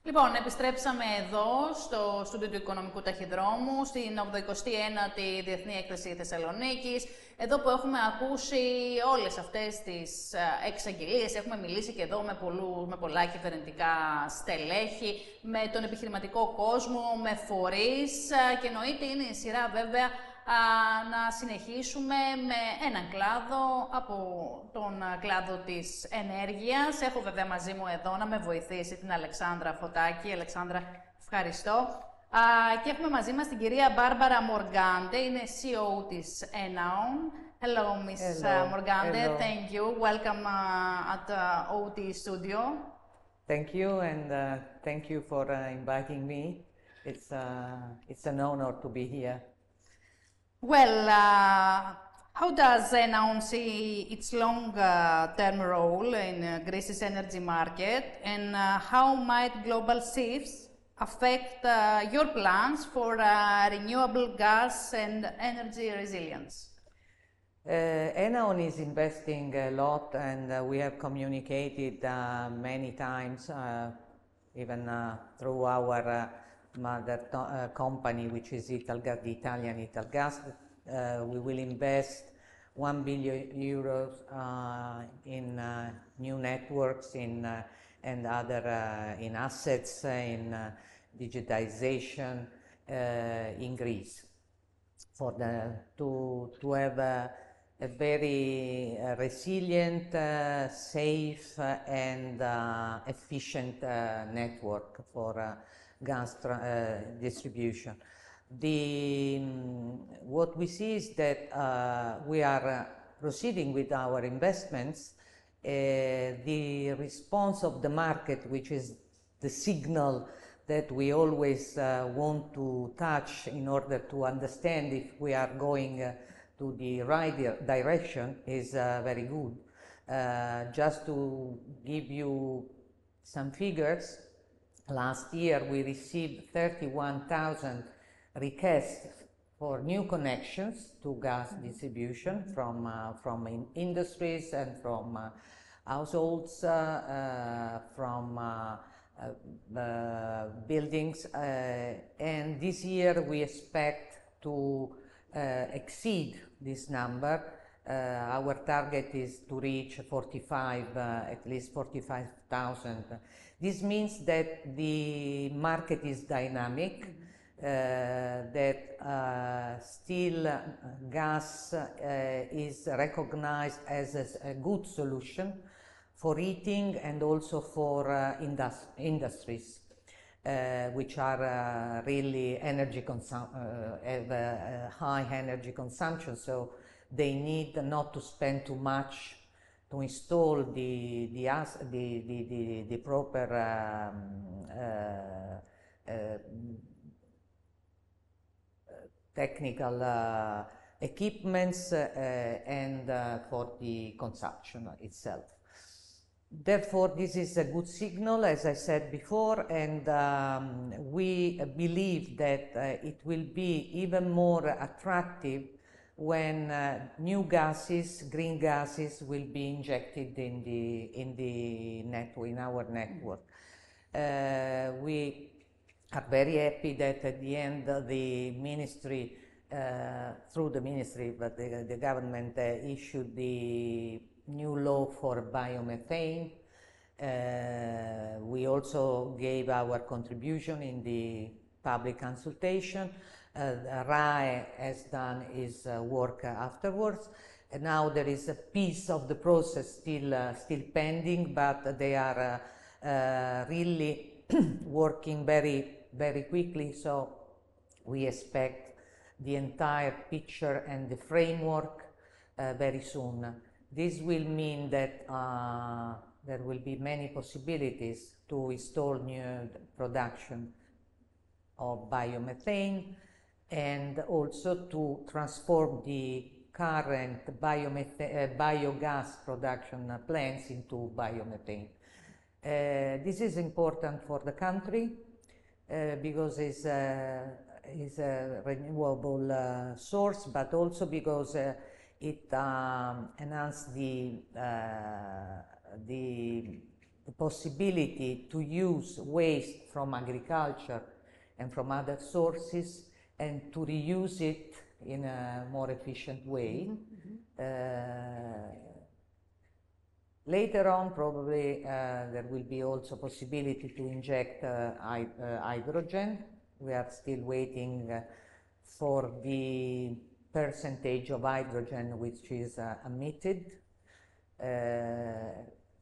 Λοιπόν, επιστρέψαμε εδώ στο στούντιο του Οικονομικού Ταχυδρόμου, στην 89η Διεθνή Έκθεση Θεσσαλονίκης, εδώ που έχουμε ακούσει όλες αυτές τις εξαγγελίες, έχουμε μιλήσει και εδώ με πολλά κυβερνητικά στελέχη, με τον επιχειρηματικό κόσμο, με φορείς και εννοείται είναι η σειρά βέβαια να συνεχίσουμε με έναν κλάδο από τον κλάδο της ενέργειας. Έχω βέβαια μαζί μου εδώ να με βοηθήσει την Αλεξάνδρα Φωτάκη. Αλεξάνδρα, ευχαριστώ. Και έχουμε μαζί μας την κυρία Barbara Morgante, είναι CEO της Enaon. Hello, Miss Morgante. Hello. Thank you. Welcome at OT Studio. Thank you, and thank you for inviting me. It's an honor to be here. Well, how does Enaon see its long-term role in Greece's energy market, and how might global shifts affect your plans for renewable gas and energy resilience? Enaon is investing a lot, and we have communicated many times, even through our mother company, which is Italgas, the Italian Italgas. We will invest 1 billion euros in new networks and other in assets, in digitization in Greece, to have a very resilient, safe and efficient network for gas distribution. What we see is that we are proceeding with our investments. The response of the market, which is the signal that we always want to touch in order to understand if we are going to the right direction, is very good. Just to give you some figures, last year we received 31,000 requests for new connections to gas distribution from industries and from households, from buildings, and this year we expect to exceed this number. Our target is to reach at least 45,000. This means that the market is dynamic, that still gas is recognized as a good solution for heating and also for industries, which are really have high energy consumption, so they need not to spend too much to install the proper technical equipments and for the consumption itself. Therefore, this is a good signal, as I said before, and we believe that it will be even more attractive when new gases, green gases, will be injected in our network. We are very happy that at the end the ministry, through the ministry, but the government issued the new law for biomethane. We also gave our contribution in the public consultation. RAE has done his work afterwards, and now there is a piece of the process still pending, but they are really working very quickly, so we expect the entire picture and the framework very soon. This will mean that there will be many possibilities to install new production of biomethane, and also to transform the current biogas production plants into biomethane. This is important for the country because it's a renewable source, but also because it enhances the the possibility to use waste from agriculture and from other sources and to reuse it in a more efficient way. Later on, probably there will be also possibility to inject hydrogen. We are still waiting for the percentage of hydrogen which is emitted.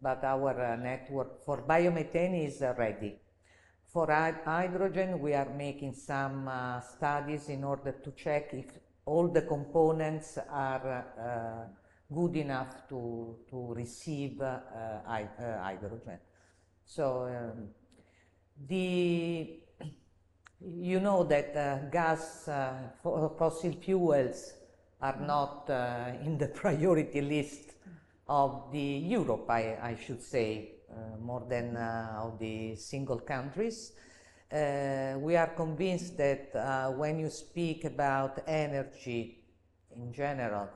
But our network for biomethane is ready. For hydrogen, we are making some studies in order to check if all the components are good enough to receive hydrogen. So you know that gas, fossil fuels are not in the priority list of the Europe, I should say, more than of the single countries. We are convinced that when you speak about energy in general,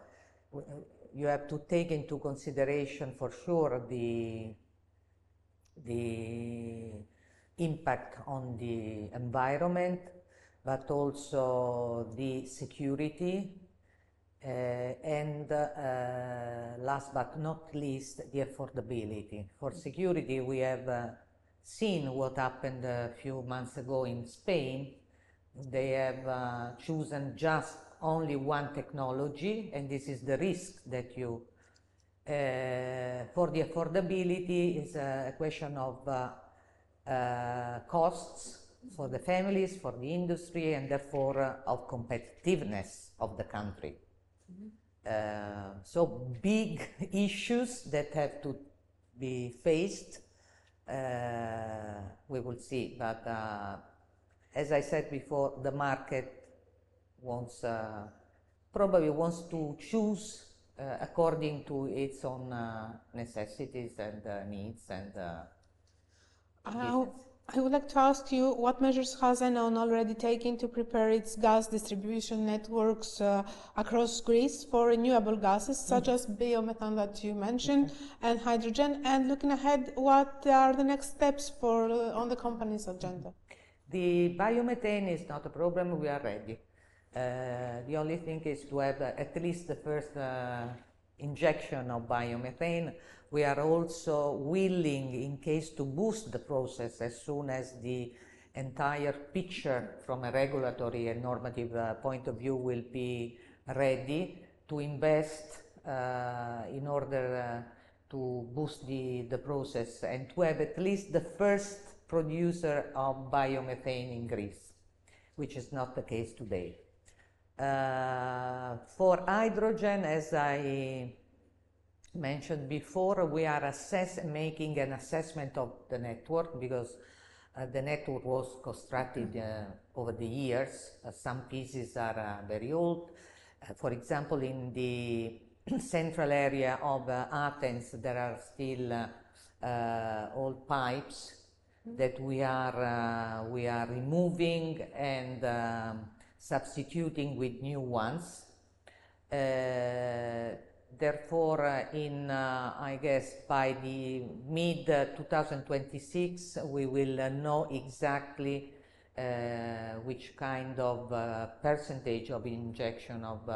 you have to take into consideration for sure the impact on the environment, but also the security, and last but not least, the affordability. For security, we have seen what happened a few months ago in Spain. They have chosen just only one technology, and this is the risk that you for the affordability is a question of costs for the families, for the industry, and therefore of competitiveness of the country. So big issues that have to be faced. We will see, but as I said before, the market probably wants to choose according to its own necessities and needs and I would like to ask you, what measures has Enaon already taken to prepare its gas distribution networks across Greece for renewable gases, such as biomethane that you mentioned, and hydrogen? And looking ahead, what are the next steps on the company's agenda? The biomethane is not a problem, we are ready. The only thing is to have at least the first injection of biomethane. We are also willing, in case, to boost the process as soon as the entire picture from a regulatory and normative point of view will be ready to invest in order to boost the process and to have at least the first producer of biomethane in Greece, which is not the case today. For hydrogen, as I mentioned before, we are making an assessment of the network because the network was constructed over the years. Some pieces are very old. For example, in the central area of Athens, there are still old pipes that we are removing and substituting with new ones. Therefore, I guess by the mid-2026, we will know exactly which kind of percentage of injection of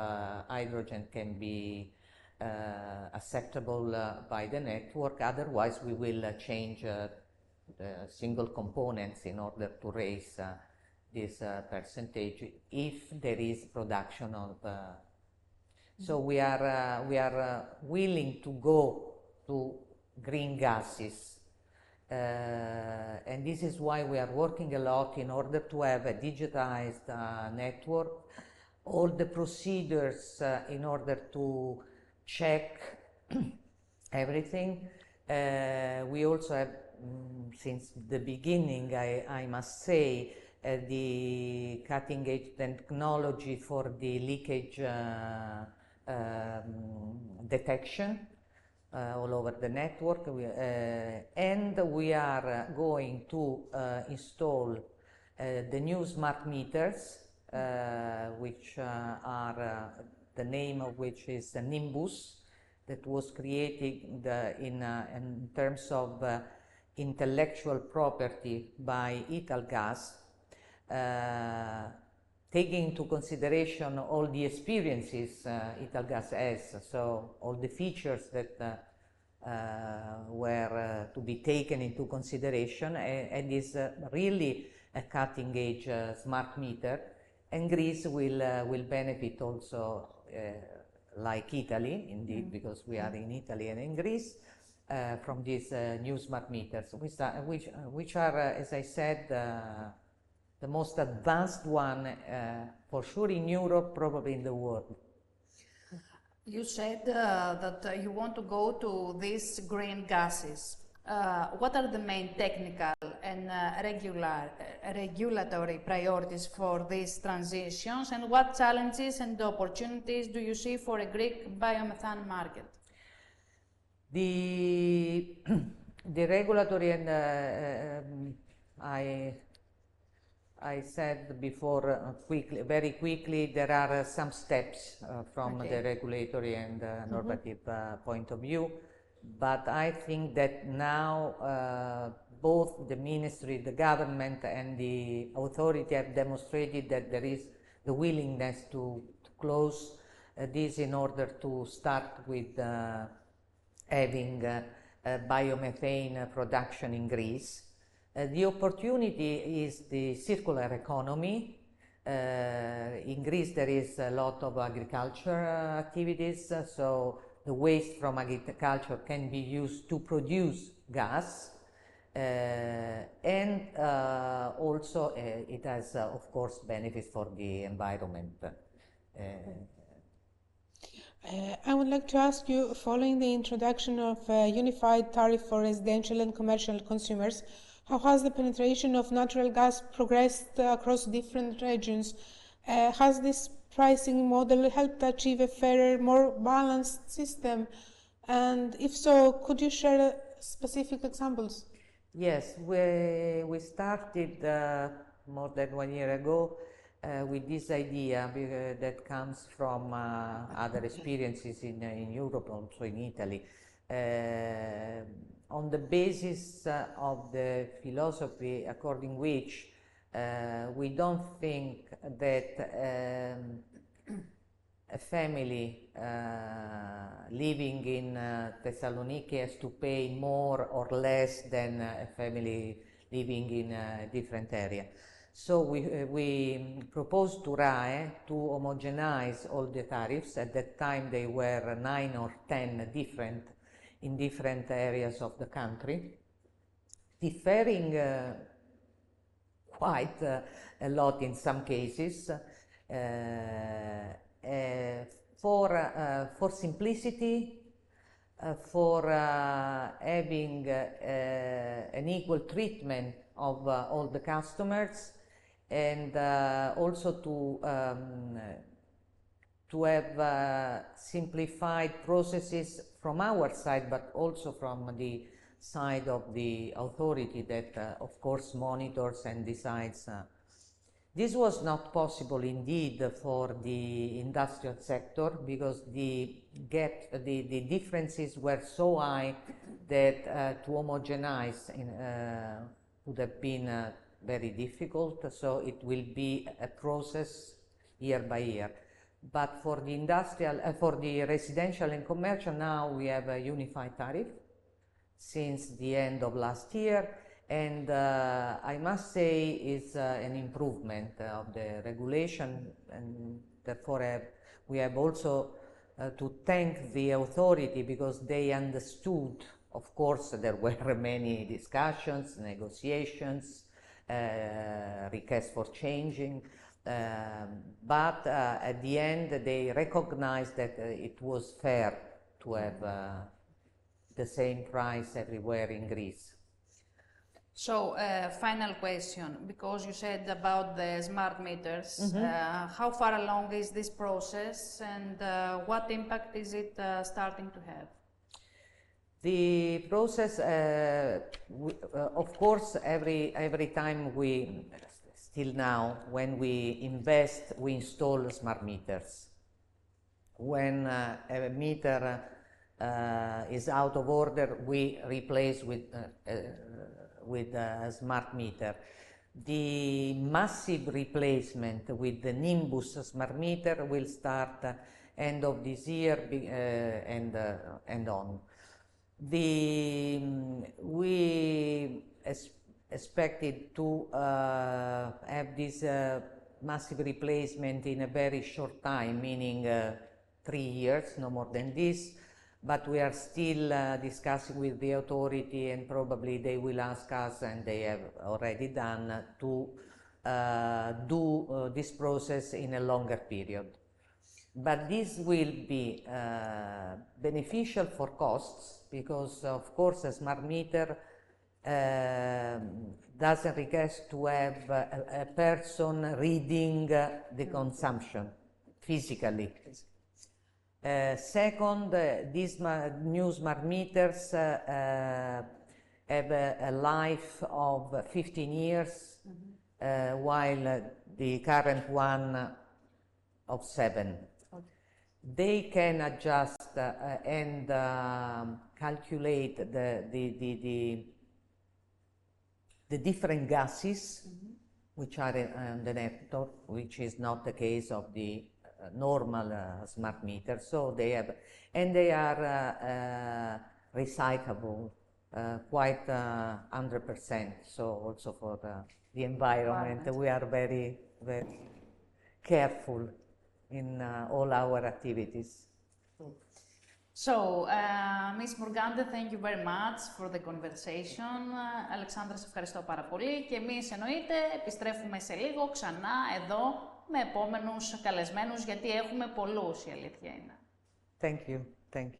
hydrogen can be acceptable by the network. Otherwise, we will change the single components in order to raise this percentage if there is production of so we are willing to go to green gases, and this is why we are working a lot in order to have a digitized network, all the procedures in order to check everything. We also have, since the beginning, I must say, the cutting-edge technology for the leakage detection all over the network, and we are going to install the new smart meters, which are the name of which is Nimbus, that was created in terms of intellectual property by Italgas, taking into consideration all the experiences Italgas has, so all the features that were to be taken into consideration, and is really a cutting-edge smart meter, and Greece will benefit also, like Italy, indeed, because we are in Italy and in Greece, from these new smart meters, which are, as I said, the most advanced one, for sure in Europe, probably in the world. You said that you want to go to these green gases. What are the main technical and regulatory priorities for these transitions, and what challenges and opportunities do you see for a Greek biomethane market? The regulatory, and I said before, very quickly, there are some steps from the regulatory and normative point of view, but I think that now both the ministry, the government, and the authority have demonstrated that there is the willingness to close this in order to start with having biomethane production in Greece. The opportunity is the circular economy. In Greece there is a lot of agriculture activities, so the waste from agriculture can be used to produce gas, and also it has of course benefits for the environment. I would like to ask you, following the introduction of a unified tariff for residential and commercial consumers, how has the penetration of natural gas progressed across different regions? Has this pricing model helped achieve a fairer, more balanced system? And if so, could you share specific examples? Yes, we started more than 1 year ago with this idea that comes from other experiences in Europe, also in Italy. On the basis of the philosophy according which we don't think that a family living in Thessaloniki has to pay more or less than a family living in a different area. So we proposed to RAE to homogenize all the tariffs. At that time they were 9 or 10 different in different areas of the country, differing quite a lot in some cases. For simplicity, for having an equal treatment of all the customers, and also to have simplified processes from our side, but also from the side of the authority that of course monitors and decides. This was not possible indeed for the industrial sector, because the differences were so high that to homogenize would have been very difficult, so it will be a process year by year. But for the industrial, for the residential and commercial, now we have a unified tariff since the end of last year, and I must say it's an improvement of the regulation, and therefore we have also to thank the authority, because they understood. Of course, there were many discussions, negotiations, requests for changing, but at the end they recognized that it was fair to have the same price everywhere in Greece. So, final question, because you said about the smart meters, how far along is this process, and what impact is it starting to have? The process, of course, every time we, still now, when we invest, we install smart meters. When a meter is out of order, we replace with a smart meter. The massive replacement with the Nimbus smart meter will start end of this year and on. We expected to have this massive replacement in a very short time, meaning 3 years, no more than this. But we are still discussing with the authority, and probably they will ask us, and they have already done, to do this process in a longer period. But this will be beneficial for costs, because of course a smart meter doesn't require to have a person reading the consumption physically. Second, these new smart meters have a life of 15 years, while the current one of 7. Okay. They can adjust and calculate the different gases which are on the network, which is not the case of the normal smart meter. So they have, and they are recyclable quite 100%. So also for the environment, we are very, very careful in all our activities. So, Ms. Morgante, thank you very much for the conversation. Αλεξάνδρα, σε ευχαριστώ πάρα πολύ. Και εμείς εννοείται επιστρέφουμε σε λίγο ξανά εδώ με επόμενους καλεσμένους, γιατί έχουμε πολλούς, η αλήθεια είναι. Thank you. Thank you.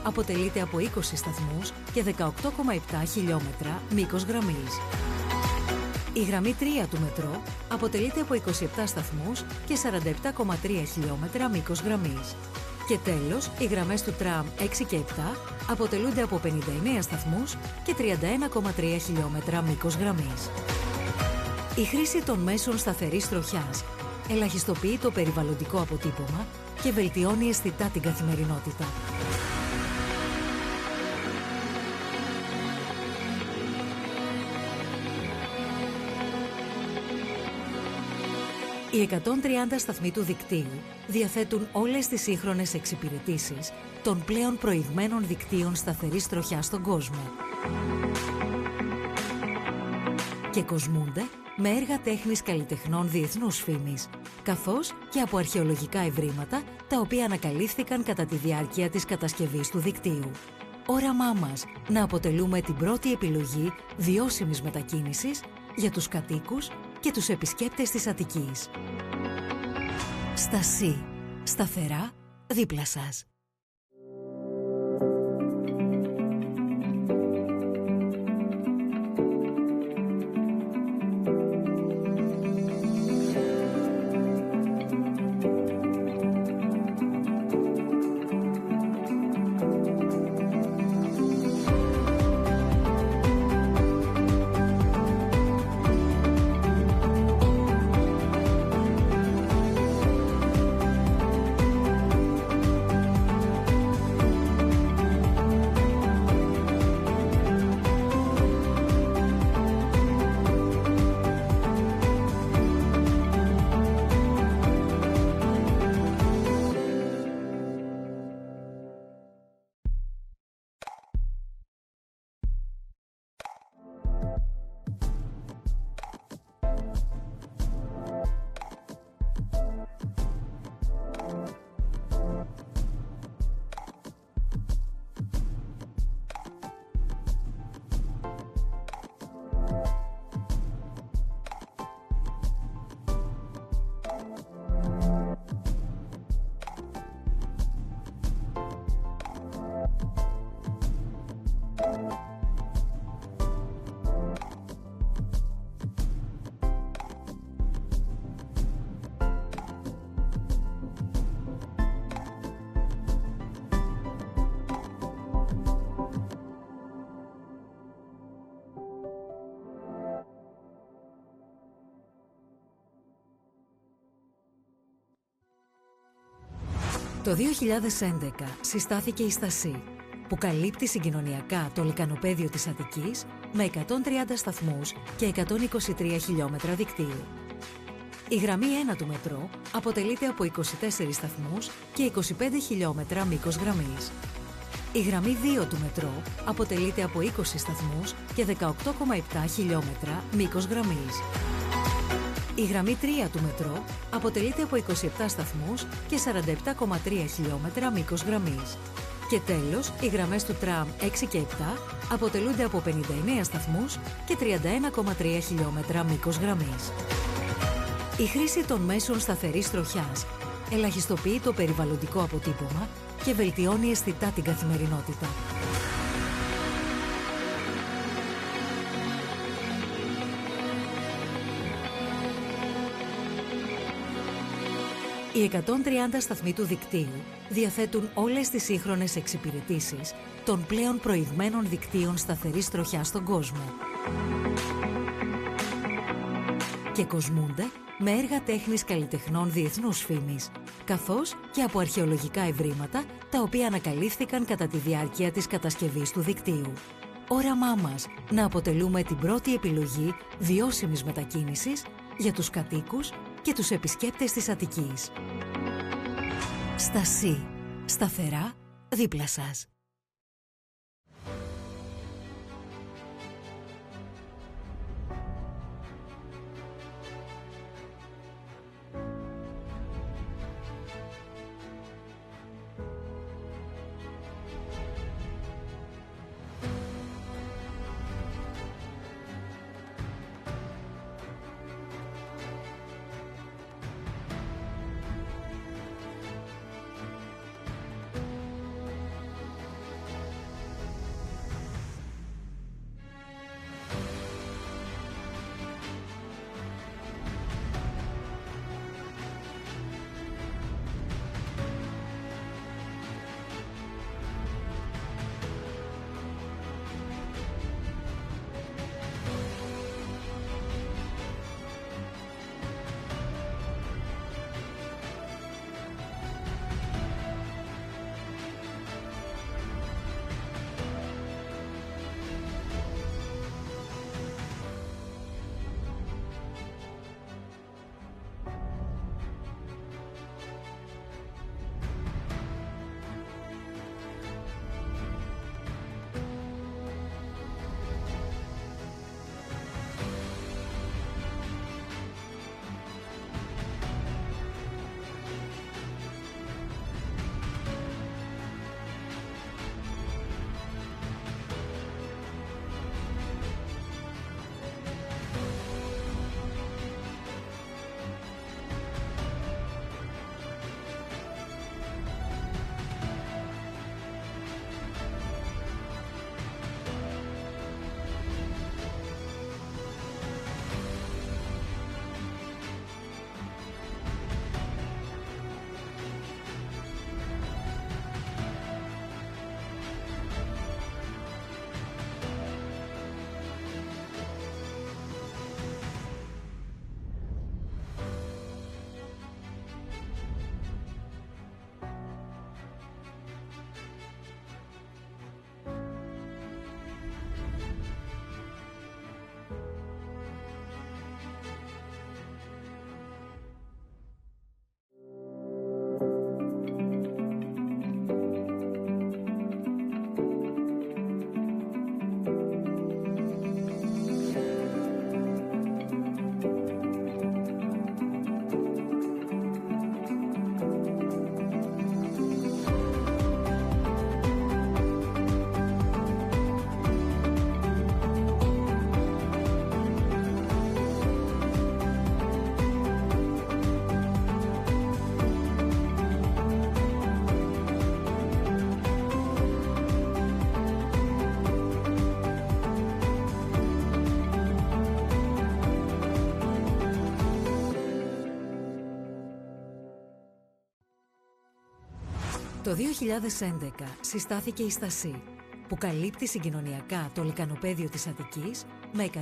αποτελείται από 20 σταθμούς και 18,7 χιλιόμετρα μήκος γραμμής. Η γραμμή 3 του μετρό αποτελείται από 27 σταθμούς και 47,3 χιλιόμετρα μήκος γραμμής. Και τέλος, οι γραμμές του τραμ 6 και 7 αποτελούνται από 59 σταθμούς και 31,3 χιλιόμετρα μήκος γραμμής. Η χρήση των μέσων σταθερής τροχιάς ελαχιστοποιεί το περιβαλλοντικό αποτύπωμα και βελτιώνει αισθητά την καθημερινότητα. Οι 130 σταθμοί του δικτύου διαθέτουν όλες τις σύγχρονες εξυπηρετήσεις των πλέον προηγμένων δικτύων σταθερής τροχιάς στον κόσμο και κοσμούνται με έργα τέχνης καλλιτεχνών διεθνούς φήμης, καθώς και από αρχαιολογικά ευρήματα τα οποία ανακαλύφθηκαν κατά τη διάρκεια της κατασκευής του δικτύου. Όραμά μας να αποτελούμε την πρώτη επιλογή βιώσιμης μετακίνησης για τους κατοίκους και τους επισκέπτες της Αττικής. Στα ΣΥ, Σταθερά δίπλα σας. Το 2011 συστάθηκε η Στασή, που καλύπτει συγκοινωνιακά το λεκανοπέδιο της Αττικής με 130 σταθμούς και 123 χιλιόμετρα δικτύου. Η γραμμή 1 του μετρό αποτελείται από 24 σταθμούς και 25 χιλιόμετρα μήκος γραμμής. Η γραμμή 2 του μετρό αποτελείται από 20 σταθμούς και 18,7 χιλιόμετρα μήκος γραμμής. Η γραμμή 3 του μετρό αποτελείται από 27 σταθμούς και 47,3 χιλιόμετρα μήκος γραμμής. Και τέλος, οι γραμμές του τραμ 6 και 7 αποτελούνται από 59 σταθμούς και 31,3 χιλιόμετρα μήκος γραμμής. Η χρήση των μέσων σταθερής τροχιάς ελαχιστοποιεί το περιβαλλοντικό αποτύπωμα και βελτιώνει αισθητά την καθημερινότητα. Οι 130 σταθμοί του δικτύου διαθέτουν όλες τις σύγχρονες εξυπηρετήσεις των πλέον προηγμένων δικτύων σταθερής τροχιάς στον κόσμο και κοσμούνται με έργα τέχνης καλλιτεχνών διεθνούς φήμης, καθώς και από αρχαιολογικά ευρήματα τα οποία ανακαλύφθηκαν κατά τη διάρκεια της κατασκευής του δικτύου. Όραμά μας να αποτελούμε την πρώτη επιλογή βιώσιμης μετακίνησης για τους κατοίκους και τους επισκέπτες της Αττικής. Στασή. Σταθερά δίπλα σας. Το 2011 συστάθηκε η Στασή, που καλύπτει συγκοινωνιακά το λικανοπαίδιο της Αττικής με 130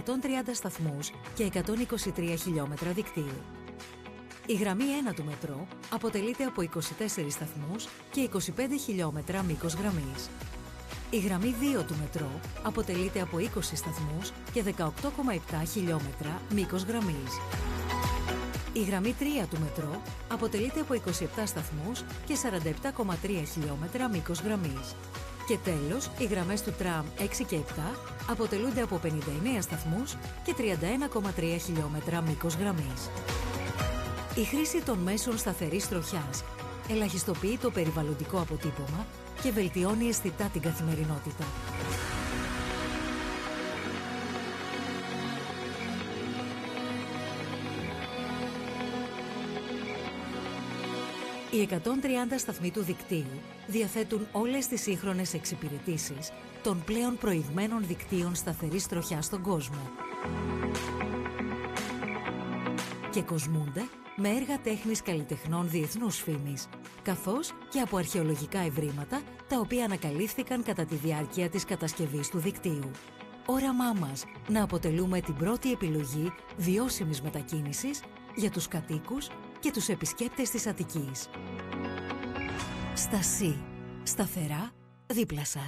σταθμούς και 123 χιλιόμετρα δικτύου. Η γραμμή 1 του μετρό αποτελείται από 24 σταθμούς και 25 χιλιόμετρα μήκος γραμμής. Η γραμμή 2 του μετρό αποτελείται από 20 σταθμούς και 18,7 χιλιόμετρα μήκος γραμμής. Η γραμμή 3 του μετρό αποτελείται από 27 σταθμούς και 47,3 χιλιόμετρα μήκος γραμμής. Και τέλος, οι γραμμές του τραμ 6 και 7 αποτελούνται από 59 σταθμούς και 31,3 χιλιόμετρα μήκος γραμμής. Η χρήση των μέσων σταθερής τροχιάς ελαχιστοποιεί το περιβαλλοντικό αποτύπωμα και βελτιώνει αισθητά την καθημερινότητα. Οι 130 σταθμοί του δικτύου διαθέτουν όλες τις σύγχρονες εξυπηρετήσεις των πλέον προηγμένων δικτύων σταθερής τροχιάς στον κόσμο και κοσμούνται με έργα τέχνης καλλιτεχνών διεθνούς φήμης, καθώς και από αρχαιολογικά ευρήματα τα οποία ανακαλύφθηκαν κατά τη διάρκεια της κατασκευής του δικτύου. Όραμά μας να αποτελούμε την πρώτη επιλογή βιώσιμης μετακίνησης για τους κατοίκους και τους επισκέπτες της Αττικής. Στασή. Σταθερά δίπλα σας.